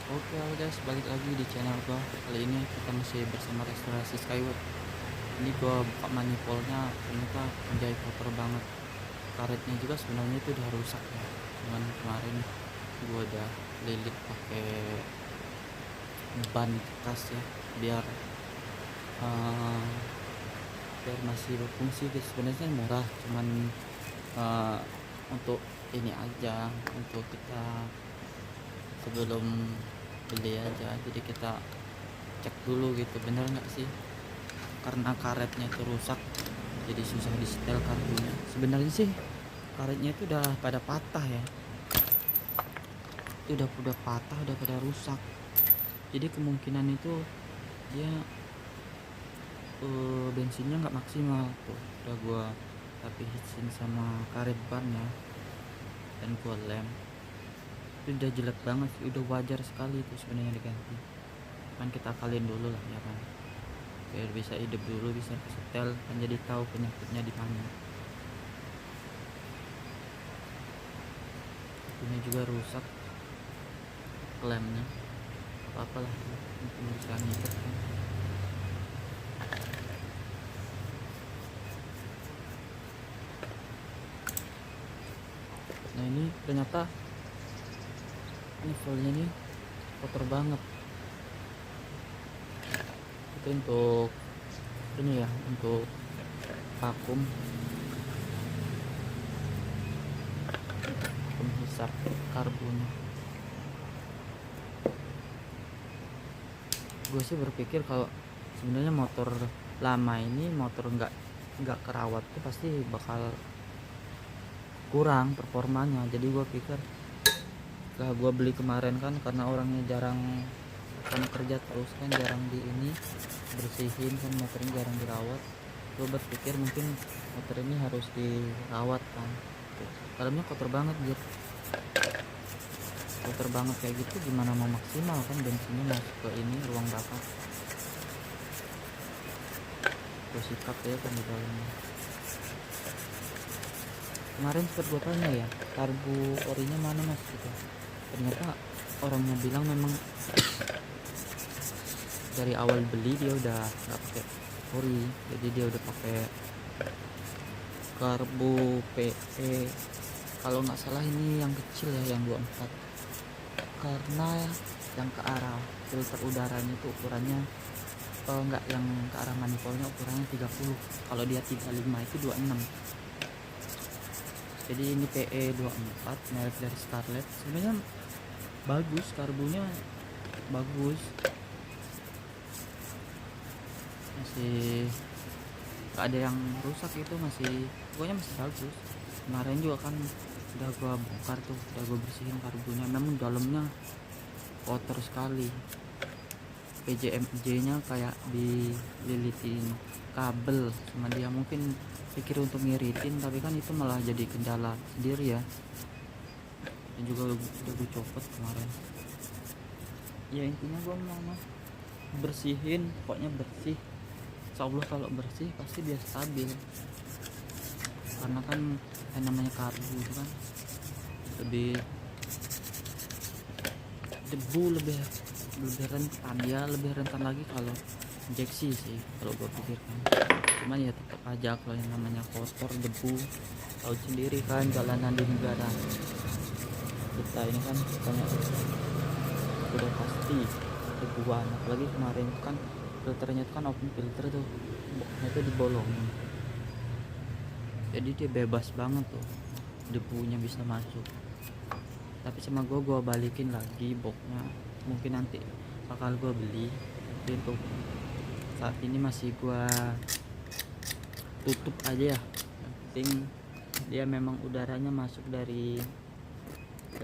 Oke halo guys, balik lagi di channel gua. Kali ini kita masih bersama restorasi Skyward. Ini gua buka manifoldnya, ternyata anjay kotor banget. Karetnya juga sebenarnya itu udah rusak ya. Cuman kemarin gua udah lilit pakai ban bekas ya, biar eh, biar masih berfungsi guys. Sebenarnya murah, cuman eh, untuk ini aja, untuk kita sebelum beli aja, jadi kita cek dulu gitu bener nggak sih, karena karetnya itu rusak jadi susah di setel kartunya. Sebenarnya sih karetnya itu udah pada patah ya, itu udah patah, udah pada rusak, jadi kemungkinan itu dia bensinnya nggak maksimal tuh. Udah gua tapi hitsin sama karet bannya dan gua lem, itu udah jelek banget sih, udah wajar sekali itu sebenarnya diganti. Kan kita akalin dulu lah ya kan, biar bisa hidup dulu, bisa setel kan, jadi tahu penyakitnya di mana. Ini juga rusak lemnya, apa-apalah mungkin bisa ngikat kan. Nah ini ternyata nivelnya ini kotor banget. Itu untuk ini ya, untuk vakum penghisap karbonnya. Gue sih berpikir kalau sebenarnya motor lama ini, motor nggak kerawat tuh pasti bakal kurang performanya. Jadi gue pikir lah, gue beli kemarin kan karena orangnya jarang, karena kerja terus kan, jarang di ini bersihin kan, motornya jarang dirawat. Gue berpikir mungkin motor ini harus dirawat kan. Dalamnya kotor banget gitu, kotor banget kayak gitu, gimana mau maksimal kan bensinnya masuk ke ini ruang bakar. Gue sikat ya kan di dalamnya. Kemarin sempat gue tanya ya, karbu orinya mana mas gitu. Ternyata orangnya bilang memang dari awal beli dia udah nggak pakai ori, jadi dia udah pakai karbu PE. Kalau nggak salah ini yang kecil ya, yang 24, karena yang ke arah filter udaranya itu ukurannya nggak, yang ke arah manifoldnya ukurannya 30, kalau dia 35 itu 26. Jadi ini PE 24 merek dari Scarlett. Sebenarnya bagus, karbunya bagus, masih nggak ada yang rusak, itu masih, pokoknya masih bagus. Kemarin juga kan udah gua bongkar tuh, udah gua bersihin karbunya, memang dalamnya kotor sekali. PJMJ nya kayak dililitin kabel sama dia, mungkin pikir untuk ngiritin, tapi kan itu malah jadi kendala sendiri ya. Dan juga udah gue copot kemarin. Ya intinya gua mau bersihin, pokoknya bersih. Insya Allah kalau bersih pasti dia stabil, karena kan yang namanya karbu itu kan lebih debu, lebih rentan ya, lebih rentan lagi kalau injeksi sih kalau gue pikirkan. Cuman ya tetap aja kalau yang namanya kotor, debu, tahu sendiri kan jalanan di negara kita ini kan banyak, udah pasti debuan. Apalagi kemarin kan filternya itu kan open filter tuh, boxnya itu dibolongin, jadi dia bebas banget tuh debunya bisa masuk. Tapi sama gue balikin lagi boxnya, mungkin nanti bakal gue beli. Tapi untuk saat ini masih gue tutup aja ya. Yang penting dia memang udaranya masuk dari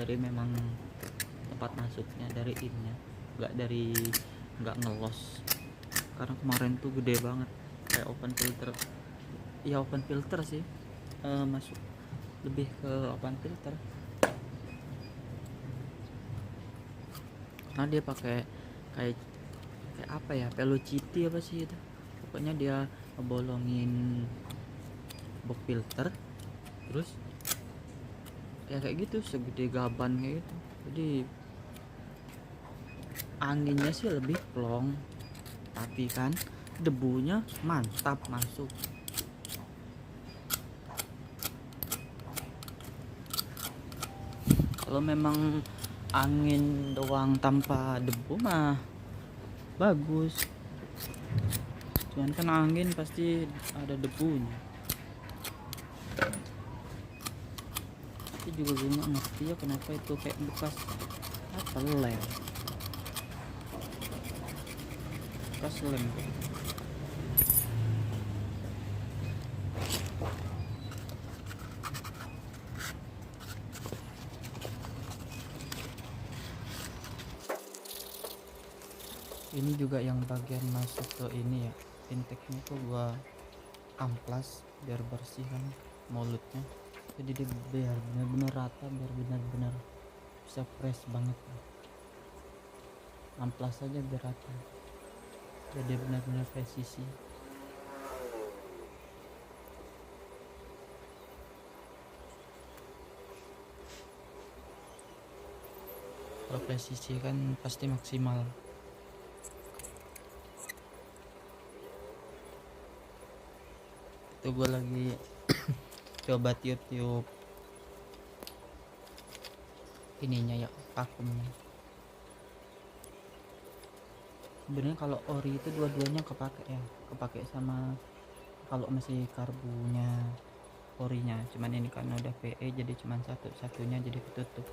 memang tempat masuknya, dari innya, nggak ngelos. Karena kemarin tuh gede banget, kayak open filter ya, open filter sih, masuk lebih ke open filter, karena dia pakai kayak apa ya, velocity apa sih itu, pokoknya dia ngebolongin box filter, terus ya kayak gitu segede gaban kayak gitu. Jadi anginnya sih lebih plong, tapi kan debunya mantap masuk. Kalau memang angin doang tanpa debu mah bagus, cuman kan angin pasti ada debunya. Tapi juga gue nggak ngerti ya kenapa itu kayak bekas apa, lem, bekas lem. Ini juga yang bagian masuk ke ini ya, intake-nya tuh gua amplas biar bersih kan mulutnya, jadi dia biar benar-benar rata, biar benar-benar bisa fresh banget. Amplas aja biar rata, jadi benar-benar presisi. Kalau presisi kan pasti maksimal. Itu gue lagi coba tiup-tiup ininya ya, vakumnya. Sebenarnya kalau ori itu dua-duanya kepake ya, kepake sama kalau masih karbunya orinya, cuman ini karena udah PE jadi cuman satunya jadi ketutup.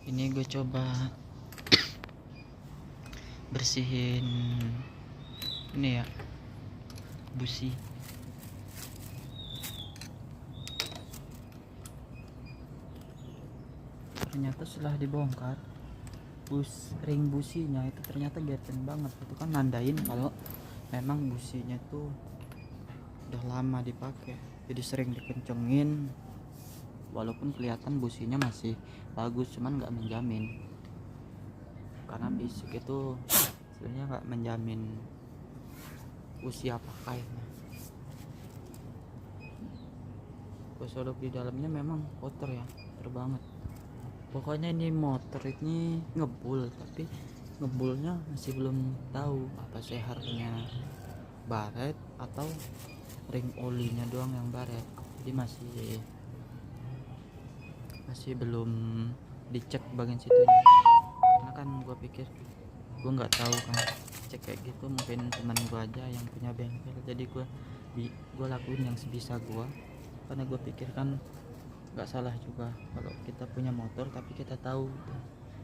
Ini gue coba bersihin ini ya, busi. Ternyata setelah dibongkar ring businya itu ternyata geten banget. Itu kan nandain kalau memang businya tuh udah lama dipakai, jadi sering dikencengin. Walaupun kelihatan businya masih bagus, cuman nggak menjamin, karena bisik itu sebenarnya nggak menjamin usia pakainya. Kosodok di dalamnya memang kotor ya, kotor banget. Pokoknya ini motor ini ngebul, tapi ngebulnya masih belum tahu apa seharnya baret atau ring olinya doang yang baret. Jadi masih belum dicek bagian situnya, karena kan gue pikir, gue nggak tahu kan cek kayak gitu, mungkin teman gue aja yang punya bengkel, jadi gue lakuin yang sebisa gue, karena gue pikir kan nggak salah juga kalau kita punya motor tapi kita tahu,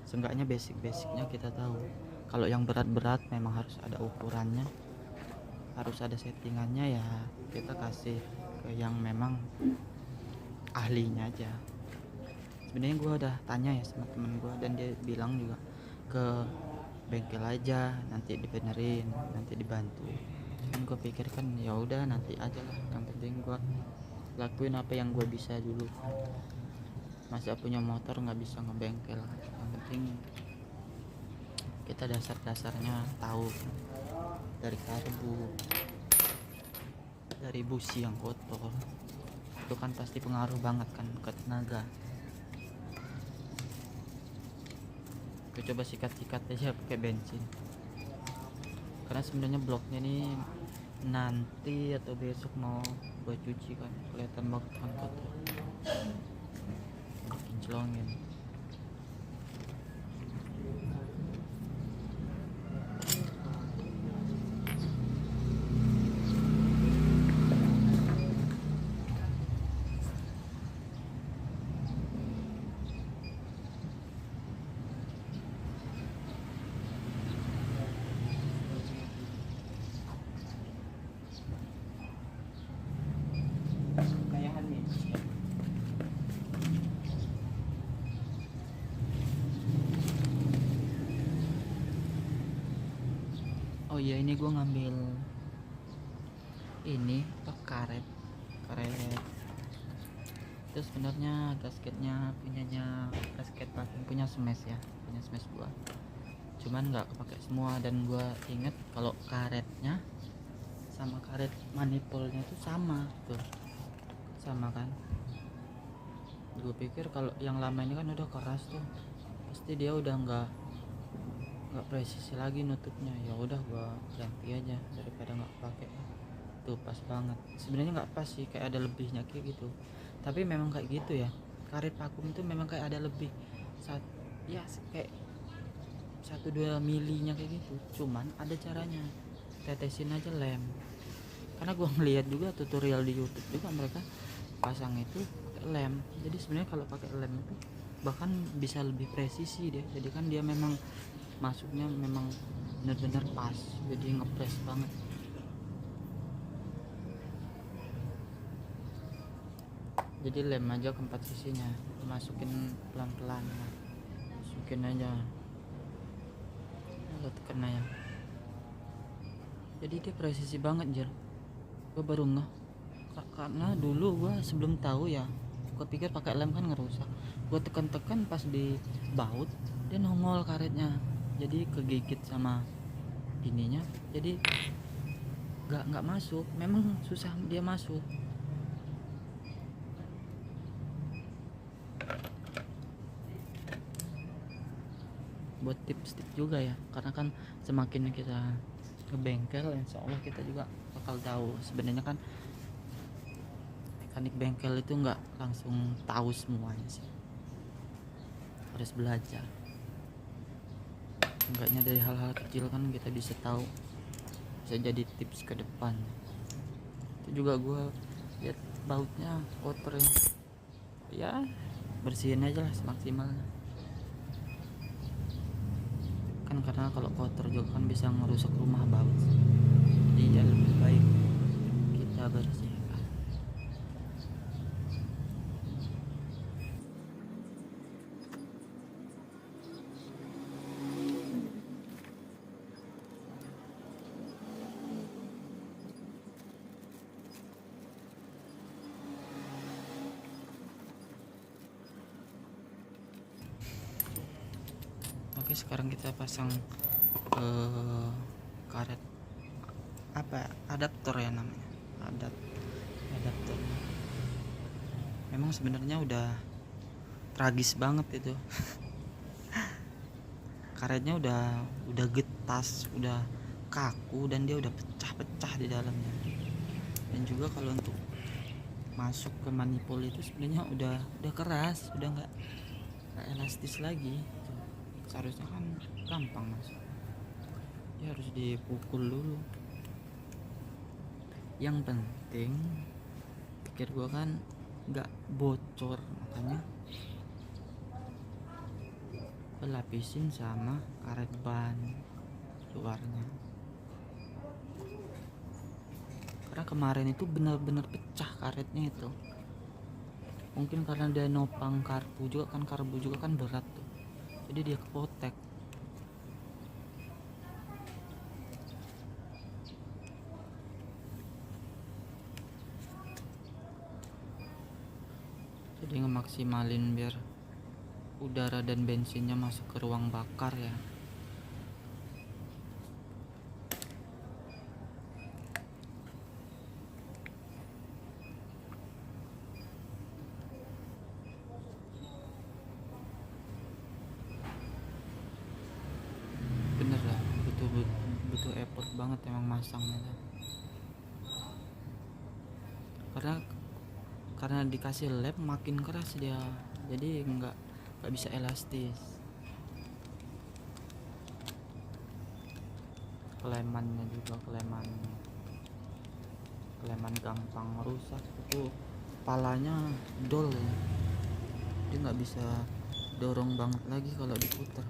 seenggaknya basicnya kita tahu. Kalau yang berat-berat memang harus ada ukurannya, harus ada settingannya, ya kita kasih ke yang memang ahlinya aja. Sebenarnya gue udah tanya ya sama temen gue, dan dia bilang juga ke bengkel aja, nanti dibenerin, nanti dibantu. Kan gue pikir kan ya udah nanti aja lah, yang penting gue lakuin apa yang gue bisa dulu. Masa punya motor nggak bisa ngebengkel, yang penting kita dasarnya tahu, dari karbu, dari busi yang kotor, itu kan pasti pengaruh banget kan ke tenaga. Gue coba sikat-sikat aja pakai bensin, karena sebenarnya bloknya ini nanti atau besok mau gue cuci kan, kelihatan banget kan kotor, kinclongin. Oh iya, ini gue ngambil ini karet itu sebenarnya gasketnya punyanya gasket packing punya smash ya, punya smash gua, cuman nggak kepake semua. Dan gua inget kalau karetnya sama karet manifoldnya tuh sama tuh, sama kan. Gue pikir kalau yang lama ini kan udah keras tuh, pasti dia udah nggak presisi lagi nutupnya. Ya udah gue ganti aja daripada nggak pakai. Tuh pas banget, sebenarnya nggak pas sih, kayak ada lebihnya kayak gitu, tapi memang kayak gitu ya, karet vakum itu memang kayak ada lebih saat ya kayak 1-2 milinya kayak gitu, cuman ada caranya, tetesin aja lem. Karena gue ngeliat juga tutorial di YouTube juga, mereka pasang itu pakai lem. Jadi sebenarnya kalau pakai lem itu bahkan bisa lebih presisi dia, jadi kan dia memang masuknya memang benar-benar pas, jadi ngepres banget. Jadi lem aja ke 4 sisinya, masukin pelan-pelan, masukin aja, tekan aja, jadi dia presisi banget Jel. Gue baru ngeh, karena dulu gue sebelum tahu ya, gue pikir pakai lem kan ngerusak. Gue tekan-tekan pas di baut dia nongol karetnya, jadi kegigit sama ininya, jadi nggak masuk. Memang susah dia masuk. Buat tips-tips juga ya, karena kan semakin kita ke bengkel, insya Allah kita juga bakal tahu. Sebenarnya kan mekanik bengkel itu nggak langsung tahu semuanya sih, harus belajar. Enggaknya dari hal-hal kecil kan kita bisa tahu, bisa jadi tips ke depan. Itu juga gue lihat bautnya kotor ya, bersihin aja lah semaksimalnya. Kan karena kalau kotor juga kan bisa merusak rumah baut, jadi ya lebih baik kita bersihkan. Oke, sekarang kita pasang karet apa adaptor ya namanya, adaptor. Memang sebenarnya udah tragis banget itu. Karetnya udah getas, udah kaku, dan dia udah pecah-pecah di dalamnya. Dan juga kalau untuk masuk ke manifold itu sebenarnya udah keras, udah nggak elastis lagi. Seharusnya kan gampang masuk, ya harus dipukul dulu. Yang penting pikir gua kan nggak bocor, makanya lapisin sama karet ban luarnya. Karena kemarin itu benar-benar pecah karetnya itu, mungkin karena dia nopang karbu juga kan berat tuh, jadi dia kepotek. Jadi ngemaksimalin biar udara dan bensinnya masuk ke ruang bakar ya. Bener lah, butuh effort banget emang masangnya. Karena dikasih lem makin keras dia, jadi nggak bisa elastis. Kelemannya juga keleman gampang rusak, itu kepalanya dol ya, dia nggak bisa dorong banget lagi kalau diputar.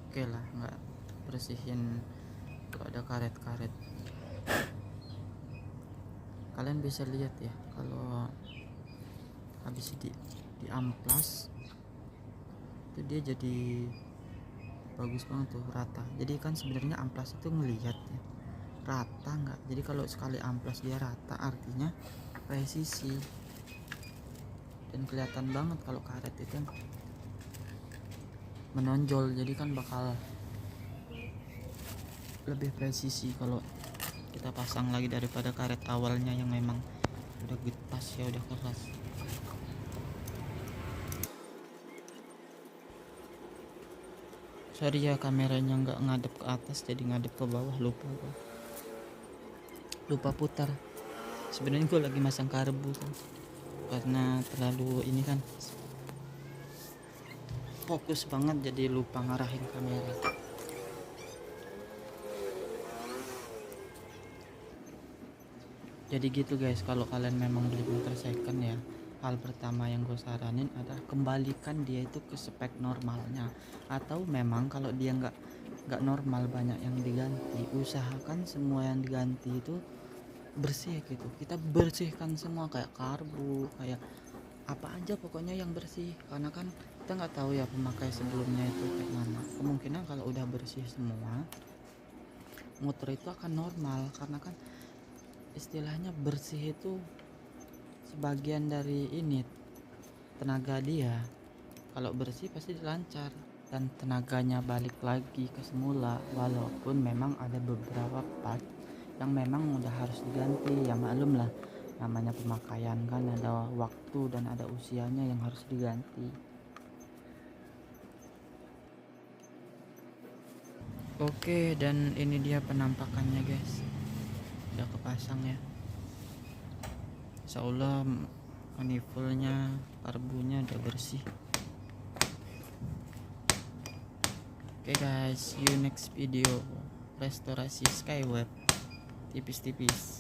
Oke lah, nggak bersihin kalau ada karet-karet. Kalian bisa lihat ya, kalau habis di amplas itu dia jadi bagus banget tuh, rata. Jadi kan sebenarnya amplas itu ngelihat ya rata nggak, jadi kalau sekali amplas dia rata artinya presisi, dan kelihatan banget kalau karet itu menonjol, jadi kan bakal lebih presisi kalau kita pasang lagi daripada karet awalnya yang memang udah getas ya, udah keras. Sorry ya, kameranya nggak ngadep ke atas, jadi ngadep ke bawah. Lupa putar. Sebenarnya gue lagi masang karbu kan, karena terlalu ini kan fokus banget, jadi lupa ngarahin kamera. Jadi gitu guys, kalau kalian memang beli motor second ya, hal pertama yang gue saranin adalah kembalikan dia itu ke spek normalnya. Atau memang kalau dia nggak normal, banyak yang diganti, usahakan semua yang diganti itu bersih gitu. Kita bersihkan semua, kayak karbu, kayak apa aja pokoknya yang bersih, karena kan kita nggak tahu ya pemakai sebelumnya itu kayak mana. Kemungkinan kalau udah bersih semua, motor itu akan normal, karena kan istilahnya bersih itu sebagian dari ini tenaga dia. Kalau bersih pasti lancar dan tenaganya balik lagi ke semula, walaupun memang ada beberapa part yang memang udah harus diganti. Ya maklum lah, namanya pemakaian kan ada waktu dan ada usianya yang harus diganti. Oke, dan ini dia penampakannya guys, udah kepasang ya. Insyaallah manifoldnya, karbunya udah bersih. Oke guys, see you next video restorasi Skyward tipis-tipis.